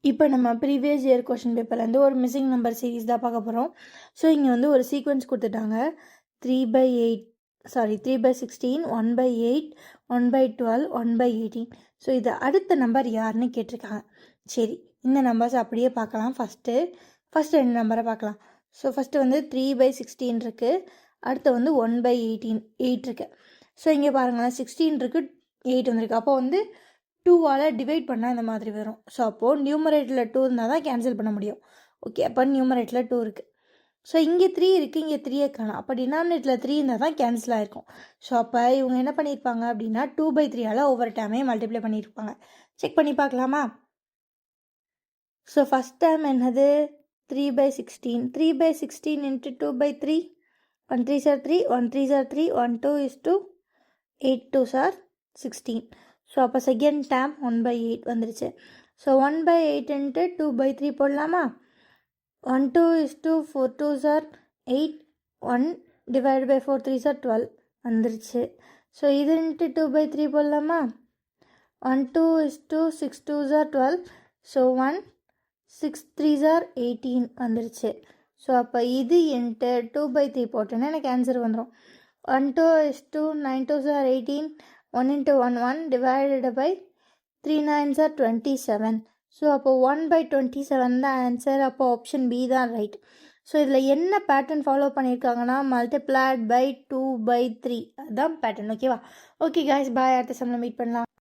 இப்போ நம்ம previous year question பேப்பர்லேருந்து ஒரு மிஸ்ஸிங் நம்பர் சீரீஸ் தான் பார்க்க போகிறோம். ஸோ இங்கே வந்து ஒரு சீக்வன்ஸ் கொடுத்துட்டாங்க. 3/16, 1/8, 1/12, 1/18. ஸோ இது அடுத்த நம்பர் யாருன்னு கேட்டிருக்காங்க. சரி, இந்த நம்பர்ஸ் அப்படியே பார்க்கலாம். ஃபஸ்ட்டு 2 நம்பரை பார்க்கலாம். ஸோ ஃபஸ்ட்டு வந்து 3/16 இருக்குது. அடுத்து வந்து 1/18 8 இருக்குது. ஸோ இங்கே பாருங்களேன், 16 இருக்குது, 8 வந்திருக்கு. அப்போ வந்து 2ஆல் டிவைட் பண்ணால் இந்த மாதிரி வரும். ஸோ அப்போது நியூமரேட்டில் 2 இருந்தால் தான் கேன்சல் பண்ண முடியும். ஓகே, அப்போ நியூமரேட்டில் 2 இருக்குது. ஸோ இங்கே 3 இருக்குது, இங்கே 3 காணும். அப்போ டினாமினேட்டில் 3 இருந்தால் தான் கேன்சல் ஆகிருக்கும். ஸோ அப்போ இவங்க என்ன பண்ணியிருப்பாங்க அப்படின்னா 2/3ஆல் ஒவ்வொரு டைமே மல்டிப்ளை பண்ணியிருப்பாங்க. செக் பண்ணி பார்க்கலாமா? ஸோ ஃபஸ்ட் டைம் என்னது 3/16. 3/16 into 2/3. 1 3s are 3, 1 3s are 3, 1 2 is 2, 8 2s are 16. So அப்போ செகண்ட் டேம் 1/8 வந்துருச்சு. ஸோ 1/8 இன்ட்டு 2/3 போடலாமா? 1 2 is 2, 4 2s are 8, 1 divided by 4 3s are 12 வந்துருச்சு. ஸோ இது இன்ட்டு 2/3 போடலாமா? 1 2 is 2, 6 2s are 12, so 1 6 3s are 18 வந்துருச்சு. So அப்போ இது இன்ட்டு 2/3 போட்டோன்னா எனக்கு ஆன்சர் வந்துடும். 1 2 is 2, 9 2s are 18, 1 into 1 1 divided by 3 9s are 27. So அப்போ 1/27 தான் ஆன்சர். அப்போ ஆப்ஷன் பி தான் ரைட். ஸோ இதில் என்ன பேட்டர்ன் ஃபாலோ பண்ணியிருக்காங்கன்னா மல்டிப்ளைட் பை 2/3 அதுதான் பேட்டர்ன். ஓகேவா? ஓகே காய்ஸ், பாய். அடுத்த சம்மில் மீட் பண்ணலாம்.